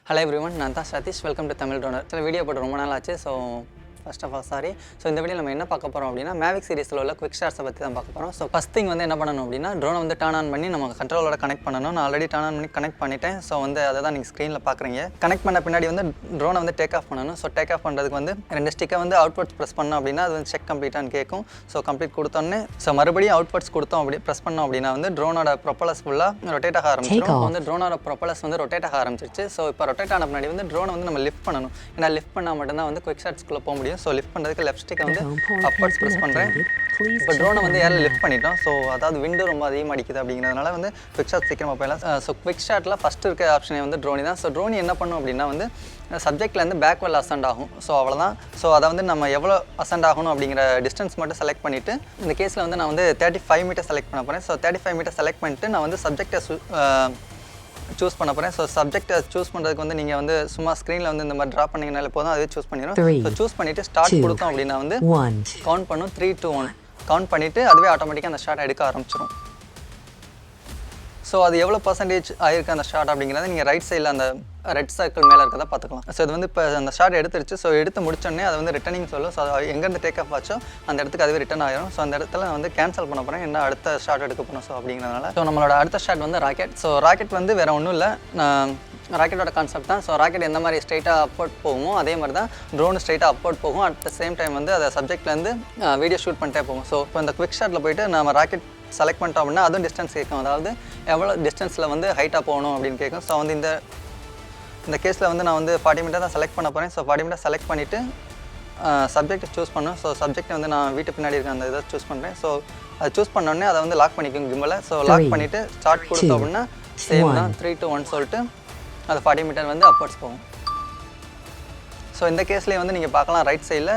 Hello everyone, நான் தான் Satish. Welcome to Tamil droner. சில வீடியோ போட்டு ரொம்ப நாள் ஆச்சு. First of all sorry. இந்த வீடியோ நம்ம என்ன பார்க்க போகிறோம் அப்படின்னா மேவிக் சீரிஸில் உள்ள குவிக் ஷாட்ஸை பற்றி தான் பார்க்க போகிறோம். ஃபர்ஸ்ட் திங் என்ன பண்ணணும் அப்படின்னா ட்ரோனை டர்ன் ஆன் பண்ணி நம்ம கண்ட்ரோலோட கனெக்ட் பண்ணணும். நான் ஆல்ரெடி டர்ன் ஆன் பண்ணி கனெக்ட் பண்ணிட்டேன். அதை தான் நீங்கள் ஸ்க்ரீனில் பார்க்குறீங்க. கனெக்ட் பண்ண பின்னாடி ட்ரோனை டேக் ஆஃப் பண்ணணும். டேக் ஆஃப் பண்ணுறதுக்கு ரெண்டு ஸ்டிக்கை அவுட்வர்ட்ஸ் ப்ரெஸ் பண்ணோம் அப்படின்னா அது செக் கம்ப்ளீட்டானு கேட்கும். கம்ப்ளீட் கொடுத்தோன்னே மறுபடியும் அவுட்வர்ட்ஸ் கொடுத்தோம் அப்படி ப்ரெஸ் பண்ணோம் அப்படின்னா ட்ரோனோட ப்ரொப்பலஸ் ஃபுல்லாக ரொட்டேட் ஆக ஆரம்பிச்சிடும். ட்ரோனோட ப்ரொப்பலஸ் ரொட்டேட் ஆக ஆரம்பிச்சிருச்சு. இப்போ ரொட்டேட் ஆன பின்னாடி ட்ரோனை நம்ம லிஃப்ட் பண்ணணும். ஏன்னா லிஃப்ட் பண்ணால் மட்டும்தான் குவிக் ஷாட்ஸ்குள்ளே போக முடியும். லிஃப்ட் பண்ணுறதுக்கு ஸ்டிக்கை அப்வர்ட்ஸ் ப்ரெஸ் பண்ணுறேன். இப்போ ட்ரோனை ஏரில் லிஃப்ட் பண்ணிட்டோம். அதாவது விண்டு ரொம்ப அதிகமாக அடிக்குது அப்படிங்கிறதுனால குவிக் ஷாட் சீக்கிரமாக போயிடலாம். குவிக் ஷாட்டில் ஃபஸ்ட்டு இருக்க ஆப்ஷனே ட்ரோனி தான். ட்ரோனி என்ன பண்ணும் அப்படின்னா சப்ஜெக்ட்லேருந்து பேக்வெல் அசெண்ட் ஆகும். அவ்வளோதான். அதை நம்ம எவ்வளோ அசெண்ட் ஆகணும் அப்படிங்கிற டிஸ்டன்ஸ் மட்டும் செலக்ட் பண்ணிவிட்டு இந்த கேஸில் நான் 35 மீட்டர் செலக்ட் பண்ண போகிறேன். 35 மீட்டர் செலக்ட் பண்ணிட்டு நான் சப்ஜெக்டை சூஸ் பண்ண போகிறேன். சப்ஜெக்டை சூஸ் பண்ணுறதுக்கு நீங்கள் சும்மா ஸ்க்ரீனில் இந்த மாதிரி ட்ரா பண்ணிங்கனாலே போதும், அதுவே சூஸ் பண்ணிடும். சூஸ் பண்ணிவிட்டு ஸ்டார்ட் கொடுத்தோம் அப்படின்னா கவுண்ட் பண்ணும். 3, 2, 1 கவுண்ட் பண்ணிவிட்டு அதுவே ஆட்டோமேட்டிக்காக அந்த ஷாட் எடுக்க ஆரம்பிச்சிடும். அது எவ்வளோ பர்சன்டேஜ் ஆயிருக்கு அந்த ஷாட் அப்படிங்கிறத நீங்கள் ரைட் சைடில் அந்த ரெட் சர்க்கிள் மேலே இருக்கிறத பார்த்துக்கலாம். இது இப்போ அந்த ஷாட் எடுத்துருச்சு. எடுத்து முடிச்சோடனே அது ரிட்டர்னிங் சொல்லும். எங்கேருந்து டேக் ஆஃப் ஆச்சோ அந்த இடத்துக்கு அதுவே ரிட்டர்ன் ஆகிடும். அந்த இடத்துல நான் கேன்சல் பண்ண போகிறேன். என்ன அடுத்த ஷாட் எடுக்க போகணும். அப்படிங்கிறதுனால நம்மளோட அடுத்த ஷாட் ராக்கெட். ராக்கெட் வேறு ஒன்றும் இல்லை, ராக்கெட்டோட கான்செப்ட் தான். ராக்கெட் எந்த மாதிரி ஸ்ட்ரைட்டாக அப்வர்ட் போகுமோ அதே மாதிரி தான் ட்ரோன் ஸ்ட்ரைட்டாக அப்வர்ட் போகும். அட் த சேம் டைம் அதை சப்ஜெக்ட்லேருந்து வீடியோ ஷூட் பண்ணிட்டே போகும். இப்போ இந்த குவிக் ஷாட்டில் போய்ட்டு நம்ம ராக்கெட் செலக்ட் பண்ணிட்டோம் அப்படின்னா அதுவும் டிஸ்டன்ஸ் கேட்கும். அதாவது எவ்வளோ டிஸ்டன்ஸில் ஹைட்டாக போகணும் அப்படின்னு கேட்கும். இந்த கேஸில் நான் 40 மீட்டர் தான் செலக்ட் பண்ண போகிறேன். 40 மீட்டர் செலக்ட் பண்ணிவிட்டு சப்ஜெக்ட் சூஸ் பண்ணணும். சப்ஜெக்ட் நான் வீட்டு பின்னாடி இருக்க அந்த இதை சூஸ் பண்ணுறேன். அதை சூஸ் பண்ணோடனே அதை லாக் பண்ணிக்கோங்க கிம்பலை. லாக் பண்ணிவிட்டு ஸ்டார்ட் கொடுத்தோம் அப்படின்னா சேம் தான் 3, 2, 1 சொல்லிட்டு அது 40 மீட்டர் அப்வர்ட்ஸ் போகும். இந்த கேஸ்லேயே நீங்கள் பார்க்கலாம் ரைட் சைடில்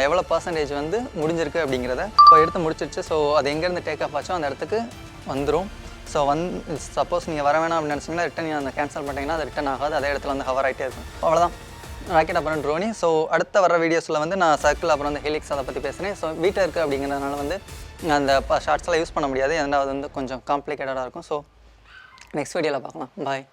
எவ்வளோ பர்சன்டேஜ் முடிஞ்சிருக்கு அப்படிங்கிறத. எடுத்து முடிச்சிருச்சு. அது எங்கேருந்து டேக் ஆஃப் ஆச்சோ அந்த இடத்துக்கு வந்துடும். சப்போஸ் நீங்கள் வர வேணாம் அப்படின்னு நினச்சிங்கன்னா ரிட்டன் அந்த கேன்சல் பண்ணிங்கன்னா அது ரிட்டன் ஆகாது, அதே இடத்துல ஹவர் ஆகிட்டே இருக்கும். அவ்வளோதான் ராக்கெட் அப்புறம் ட்ரோனி. அடுத்த வர வீடியோஸில் நான் சர்க்கிள் அப்புறம் ஹெலிக்ஸ் அதை பற்றி பேசுகிறேன். வீட்டில் இருக்குது அப்படிங்கிறதுனால அந்த ஷார்ட்ஸ்லாம் யூஸ் பண்ண முடியாது. ஏன்னா அது கொஞ்சம் காம்ப்ளிகேட்டடாக இருக்கும். நெக்ஸ்ட் வீடியோவில் பார்க்கலாம். பாய்.